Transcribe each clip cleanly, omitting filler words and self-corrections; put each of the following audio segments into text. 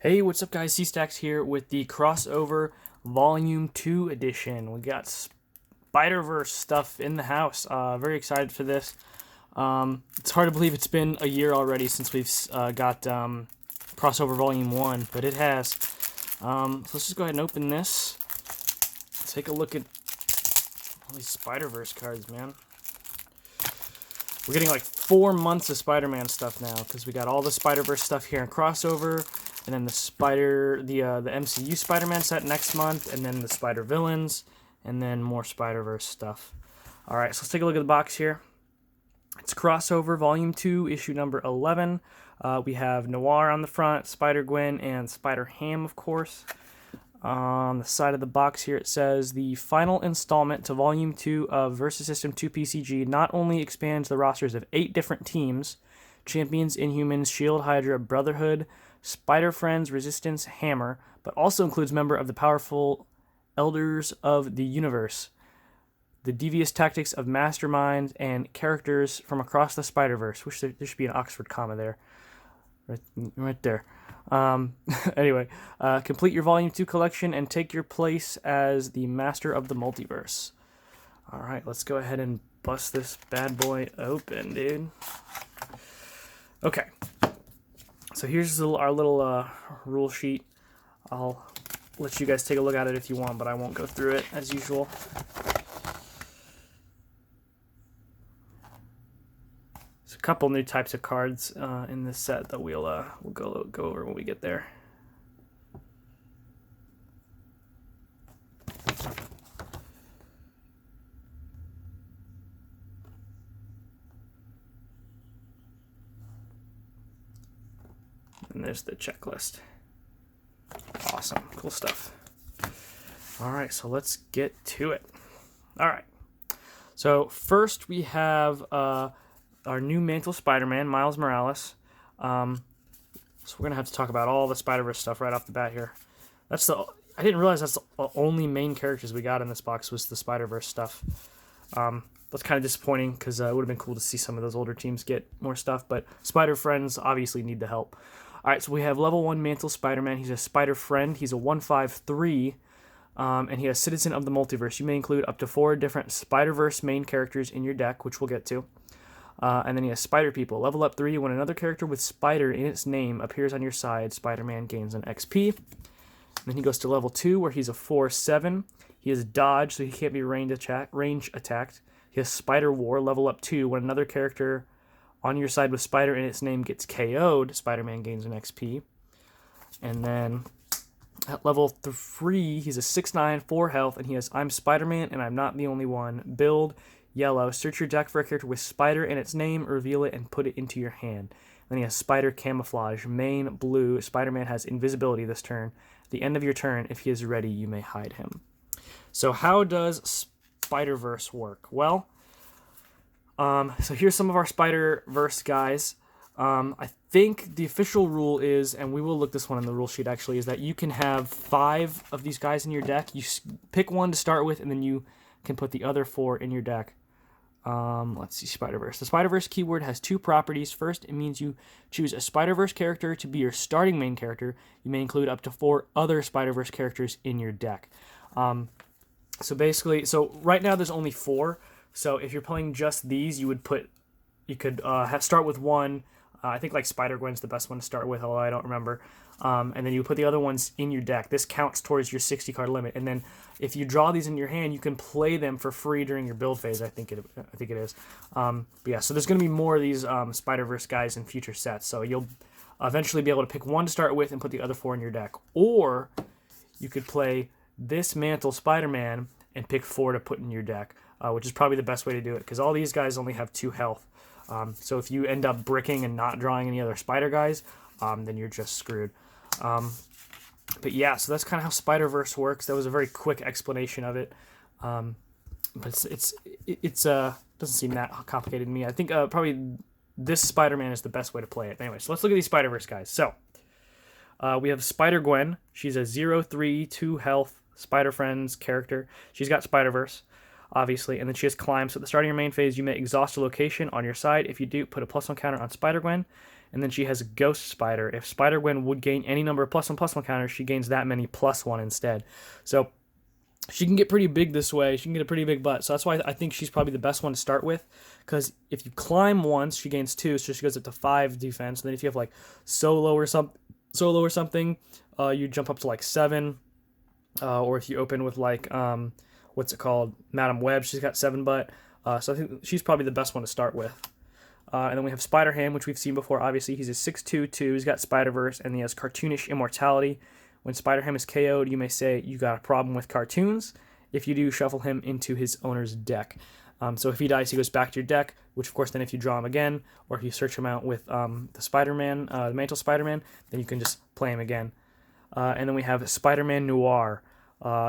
Hey, what's up, guys? C-Stacks here with the crossover Volume 2 edition. We got Spider-Verse stuff in the house. Very excited for this. It's hard to believe it's been a year already since we've got crossover Volume 1, but it has. So let's just go ahead and open this. Take a look at all these Spider-Verse cards, man. We're getting like 4 months of Spider-Man stuff now because we got all the Spider-Verse stuff here in crossover. And then the MCU Spider-Man set next month, and then the Spider-Villains, and then more Spider-Verse stuff. All right, so let's take a look at the box here. It's Crossover Volume 2, issue number 11. We have Noir on the front, Spider-Gwen, and Spider-Ham, of course. On the side of the box here, it says, the final installment to Volume 2 of Versus System 2 PCG not only expands the rosters of 8 different teams, Champions, Inhumans, S.H.I.E.L.D., Hydra, Brotherhood, Spider-Friends, Resistance, Hammer, but also includes member of the powerful Elders of the Universe, the devious tactics of Mastermind, and characters from across the Spider-Verse. Wish there should be an Oxford comma there. Right there. Anyway, complete your Volume 2 collection and take your place as the master of the multiverse. Alright, let's go ahead and bust this bad boy open, dude. Okay. So here's our little rule sheet. I'll let you guys take a look at it if you want, but I won't go through it as usual. There's a couple new types of cards in this set that we'll go over when we get there. And there's the checklist. Awesome. Cool stuff. Alright, so let's get to it. Alright. So first we have our new Mantle Spider-Man, Miles Morales. So we're going to have to talk about all the Spider-Verse stuff right off the bat here. I didn't realize that's the only main characters we got in this box was the Spider-Verse stuff. That's kind of disappointing because it would have been cool to see some of those older teams get more stuff, but Spider-Friends obviously need the help. Alright, so we have level 1 Mantle Spider-Man. He's a Spider-Friend. He's a 153, and he has Citizen of the Multiverse. You may include up to 4 different Spider-Verse main characters in your deck, which we'll get to. And then he has Spider People. Level up 3, when another character with Spider in its name appears on your side, Spider-Man gains an XP. And then he goes to level 2, where he's a 4-7. He has Dodge, so he can't be range attacked. He has Spider War. Level up 2, when another character on your side with Spider in its name gets KO'd, Spider-Man gains an XP. And then at level 3, he's a 6'9", 4 health, and he has I'm Spider-Man and I'm not the only one. Build yellow. Search your deck for a character with Spider in its name, reveal it, and put it into your hand. Then he has Spider Camouflage. Main blue. Spider-Man has invisibility this turn. At the end of your turn, if he is ready, you may hide him. So how does Spider-Verse work? Well, so here's some of our Spider-Verse guys. I think the official rule is, and we will look this one in the rule sheet actually, is that you can have 5 of these guys in your deck. You pick one to start with, and then you can put the other 4 in your deck. Let's see, Spider-Verse. The Spider-Verse keyword has 2 properties. First, it means you choose a Spider-Verse character to be your starting main character. You may include up to 4 other Spider-Verse characters in your deck. So basically, right now there's only 4. So if you're playing just these, you could start with one. I think like Spider-Gwen's the best one to start with, although I don't remember. And then you put the other ones in your deck. This counts towards your 60 card limit. And then if you draw these in your hand, you can play them for free during your build phase. I think it is. But yeah, so there's going to be more of these Spider-Verse guys in future sets. So you'll eventually be able to pick one to start with and put the other 4 in your deck. Or you could play this Mantle Spider-Man and pick 4 to put in your deck, which is probably the best way to do it because all these guys only have 2 health. So if you end up bricking and not drawing any other Spider guys, then you're just screwed. But yeah, so that's kind of how Spider-Verse works. That was a very quick explanation of it. But it doesn't seem that complicated to me. I think probably this Spider-Man is the best way to play it. Anyway, so let's look at these Spider-Verse guys. So we have Spider-Gwen. She's a 0-3, 2 health Spider-Friends character. She's got Spider-Verse, obviously, and then she has Climb. So at the start of your main phase, you may exhaust a location on your side. If you do, put a +1 counter on Spider-Gwen. And then she has Ghost Spider. If Spider-Gwen would gain any number of +1/+1 counters, she gains that many +1 instead. So she can get pretty big this way. She can get a pretty big butt. So that's why I think she's probably the best one to start with. Because if you climb once, she gains 2, so she goes up to 5 defense. And then if you have like solo or something, you jump up to like 7. Or if you open with like what's it called, Madam Web, she's got 7 butt. So I think she's probably the best one to start with. And then we have Spider-Ham, which we've seen before. Obviously, he's a 6/2/2. He's got Spider-Verse, and he has cartoonish immortality. When Spider-Ham is KO'd, you may say you got a problem with cartoons. If you do, shuffle him into his owner's deck. So if he dies, he goes back to your deck, which of course then if you draw him again, or if you search him out with the Spider-Man, the Mantle Spider-Man, then you can just play him again. And then we have Spider-Man Noir.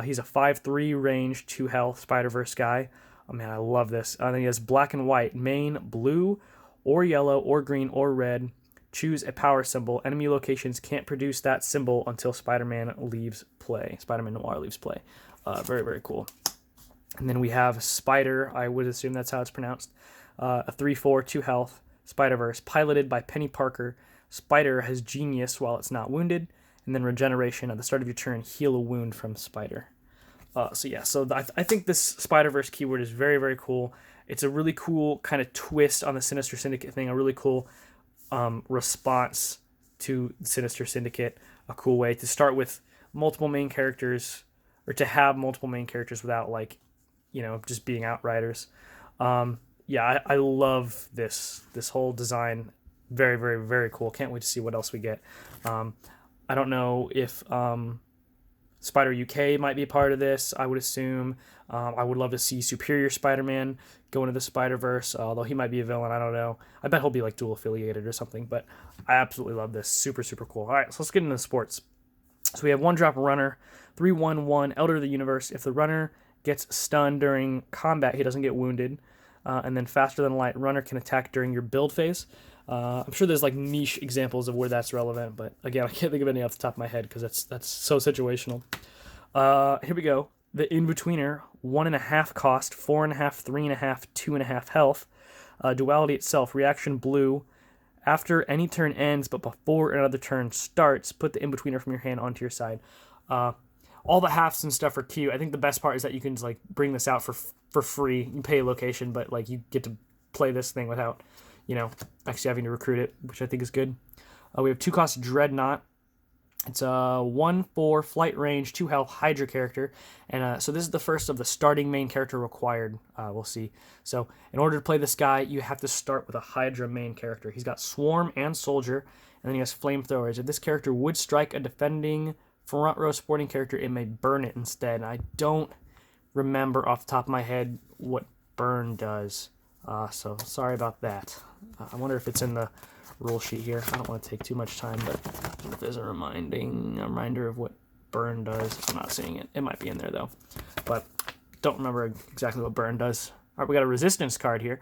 He's a 5/3 range, 2 health Spider-Verse guy. Oh man, I love this. Then he has black and white, main, blue, or yellow, or green, or red. Choose a power symbol. Enemy locations can't produce that symbol until Spider-Man leaves play. Spider-Man Noir leaves play. Very, very cool. And then we have Spider, I would assume that's how it's pronounced. A 3/4, 2 health, Spider-Verse, piloted by Penny Parker. Spider has Genius while it's not wounded, and then Regeneration. At the start of your turn, heal a wound from Spider. So I think this Spider-Verse keyword is very, very cool. It's a really cool kind of twist on the Sinister Syndicate thing, a really cool response to Sinister Syndicate, a cool way to start with multiple main characters, or to have multiple main characters without, like, just being Outriders. I love this whole design. Very, very, very cool. Can't wait to see what else we get. I don't know if Spider UK might be a part of this. I would assume. I would love to see Superior Spider-Man go into the Spider-Verse, although he might be a villain. I don't know. I bet he'll be like dual affiliated or something, but I absolutely love this. Super, super cool. All right, so let's get into the sports. So we have 1-drop runner, 3/1/1, Elder of the Universe. If the runner gets stunned during combat, he doesn't get wounded. And then faster than light, runner can attack during your build phase. I'm sure there's like niche examples of where that's relevant, but again, I can't think of any off the top of my head because that's so situational. Here we go. The In-Betweener, 1.5 cost, 4.5, 3.5, 2.5 health. Duality itself, reaction blue. After any turn ends, but before another turn starts, put the In-Betweener from your hand onto your side. All the halves and stuff are cute. I think the best part is that you can just like bring this out for free. You pay a location, but like you get to play this thing without, actually having to recruit it, which I think is good. We have 2-cost Dreadnought. It's a 1/4 flight range, 2 health Hydra character, and so this is the first of the starting main character required. We'll see. So in order to play this guy, you have to start with a Hydra main character. He's got Swarm and Soldier, and then he has Flamethrowers. If this character would strike a defending front row sporting character, it may burn it instead. And I don't remember off the top of my head what burn does, so sorry about that. I wonder if it's in the rule sheet here. I don't want to take too much time, but if there's a reminder of what burn does. I'm not seeing it. It might be in there though, but don't remember exactly what burn does. All right, we got a resistance card here.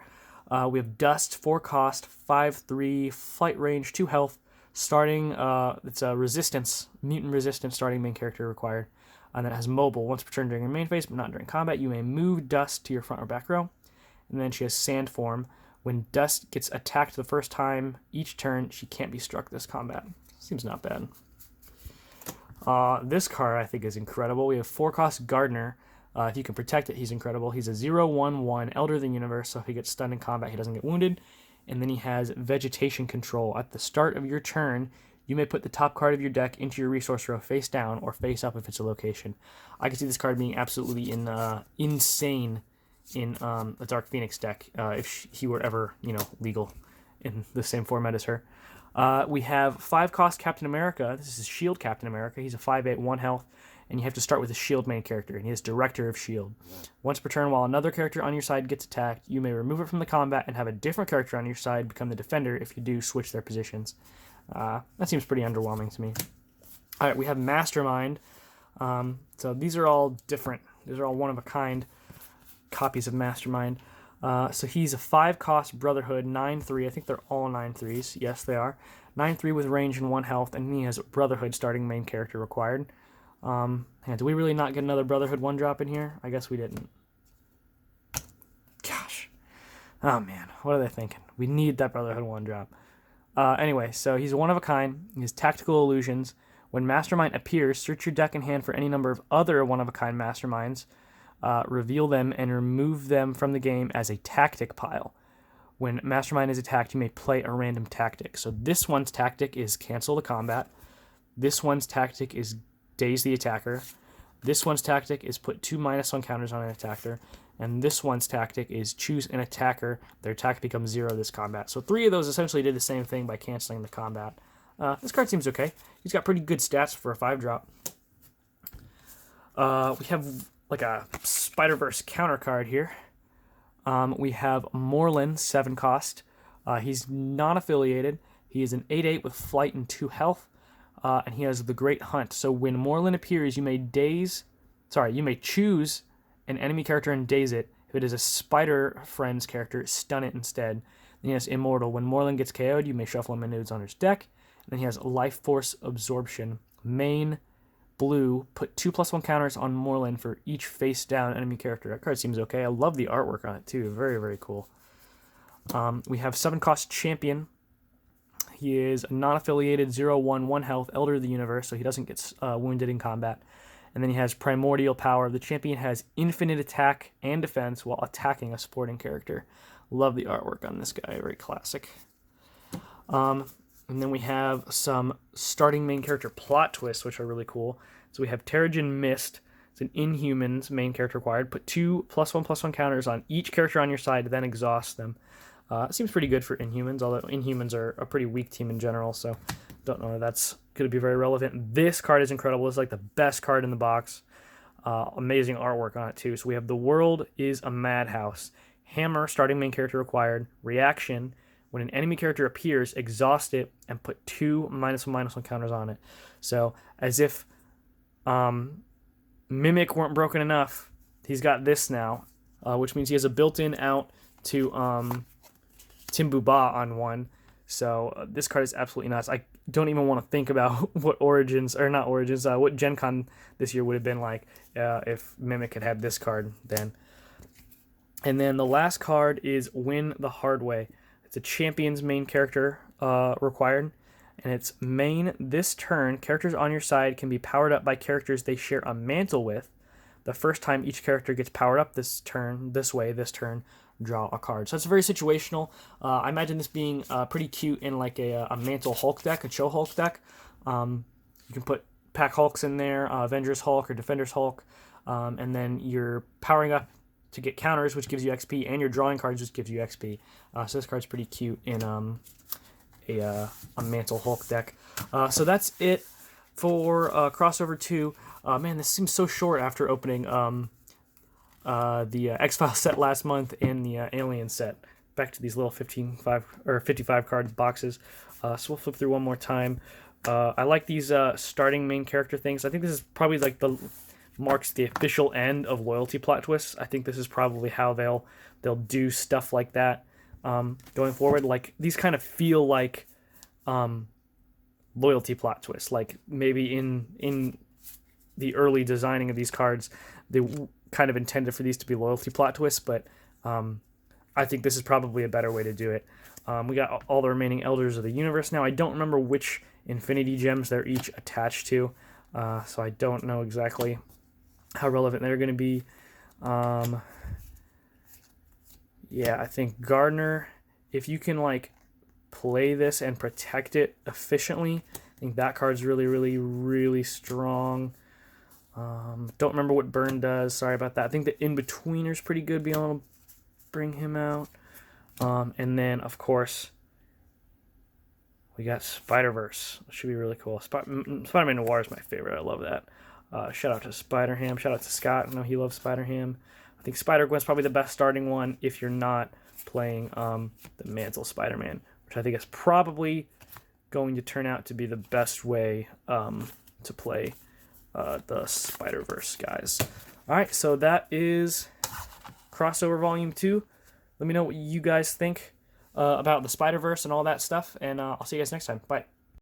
We have Dust, 4 cost, 5/3, flight range, 2 health. Starting, it's a resistance, mutant resistance starting main character required. And then it has mobile. Once per turn during your main phase, but not during combat, you may move Dust to your front or back row. And then she has Sand Form. When Dust gets attacked the first time each turn, she can't be struck this combat. Seems not bad. This card I think is incredible. We have 4-cost Gardener. If you can protect it, he's incredible. He's a 0/1/1 Elder of the Universe, so if he gets stunned in combat, he doesn't get wounded. And then he has Vegetation Control. At the start of your turn, you may put the top card of your deck into your resource row face down or face up if it's a location. I can see this card being absolutely insane in a Dark Phoenix deck if he were ever, legal in the same format as her. We have 5-cost Captain America. This is Shield Captain America. He's a 5/8, 1 health, and you have to start with a Shield main character, and he is Director of Shield. Once per turn, while another character on your side gets attacked, you may remove it from the combat and have a different character on your side become the defender. If you do, switch their positions. That seems pretty underwhelming to me. All right, we have Mastermind. So these are all different. These are all one-of-a-kind copies of Mastermind. So he's a 5-cost Brotherhood, 9/3. I think they're all 9/3s. Yes, they are. 9/3 with range and 1 health, and he has Brotherhood starting main character required. Did we really not get another Brotherhood 1-drop in here? I guess we didn't. Gosh. Oh, man. What are they thinking? We need that Brotherhood 1-drop. Anyway, so he's one of a kind. He has tactical illusions. When Mastermind appears, search your deck and hand for any number of other one-of-a-kind Masterminds, reveal them, and remove them from the game as a tactic pile. When Mastermind is attacked, you may play a random tactic. So this one's tactic is cancel the combat. This one's tactic is daze the attacker. This one's tactic is put 2 -1 counters on an attacker. And this one's tactic is choose an attacker. Their attack becomes 0 this combat. So 3 of those essentially did the same thing by canceling the combat. This card seems okay. He's got pretty good stats for a 5-drop. We have like a Spider-Verse counter card here. We have Moreland, 7 cost. He's non-affiliated. He is an 8/8 with flight and 2 health. And he has the Great Hunt. So when Moreland appears, you may choose an enemy character and daze it. If it is a Spider Friends character, stun it instead. Then he has Immortal. When Moreland gets KO'd, you may shuffle him into his owner's deck. And then he has Life Force Absorption. Main blue, put 2+1 counters on Moreland for each face down enemy character. That card seems okay. I love the artwork on it too. Very, very cool. We have 7 cost Champion. He is a non-affiliated 0/1, 1 health, Elder of the Universe, so he doesn't get wounded in combat. And then he has Primordial Power. The champion has infinite attack and defense while attacking a supporting character. Love the artwork on this guy. Very classic. And then we have some starting main character plot twists, which are really cool. So we have Terrigen Mist. It's an Inhumans main character required. Put 2 +1/+1 counters on each character on your side, then exhaust them. It seems pretty good for Inhumans, although Inhumans are a pretty weak team in general, so don't know if that's going to be very relevant. This card is incredible. It's like the best card in the box. Amazing artwork on it, too. So we have The World is a Madhouse. Hammer, starting main character required. Reaction, when an enemy character appears, exhaust it and put 2 -1/-1 counters on it. So as if Mimic weren't broken enough, he's got this now, which means he has a built-in out to Timbu Ba on 1. So this card is absolutely nuts. I don't even want to think about what what Gen Con this year would have been like if Mimic had this card then. And then the last card is Win the Hard Way. It's a champion's main character required. And it's main this turn, characters on your side can be powered up by characters they share a mantle with. The first time each character gets powered up this turn, draw a card. So it's very situational. I imagine this being pretty cute in like a Mantle Hulk deck, a Cho Hulk deck. You can put Pack Hulks in there, Avengers Hulk or Defenders Hulk, and then you're powering up to get counters, which gives you XP, and you're drawing cards, which gives you XP. So this card's pretty cute in a Mantle Hulk deck. So that's it for Crossover 2. Man, this seems so short after opening the X-Files set last month and the Alien set. Back to these little 55 card boxes. So we'll flip through one more time. I like these starting main character things. I think this is probably like marks the official end of loyalty plot twists. I think this is probably how they'll do stuff like that going forward. Like these kind of feel like loyalty plot twists. Like maybe in the early designing of these cards, they kind of intended for these to be loyalty plot twists, but I think this is probably a better way to do it. We got all the remaining Elders of the Universe now. I don't remember which Infinity Gems they're each attached to, so I don't know exactly how relevant they're going to be. Yeah, I think Gardner, if you can like play this and protect it efficiently, I think that card's really, really, really strong. Don't remember what Burn does. Sorry about that. I think the In-Betweener's pretty good, being able to bring him out. And then, of course, we got Spider-Verse. Should be really cool. Spider-Man Noir is my favorite. I love that. Shout out to Spider-Ham. Shout out to Scott. I know he loves Spider-Ham. I think Spider-Gwen's probably the best starting one if you're not playing the Mantle Spider-Man, which I think is probably going to turn out to be the best way to play the Spider-Verse guys. All right, so that is Crossover Volume 2. Let me know what you guys think about the Spider-Verse and all that stuff, and I'll see you guys next time. Bye.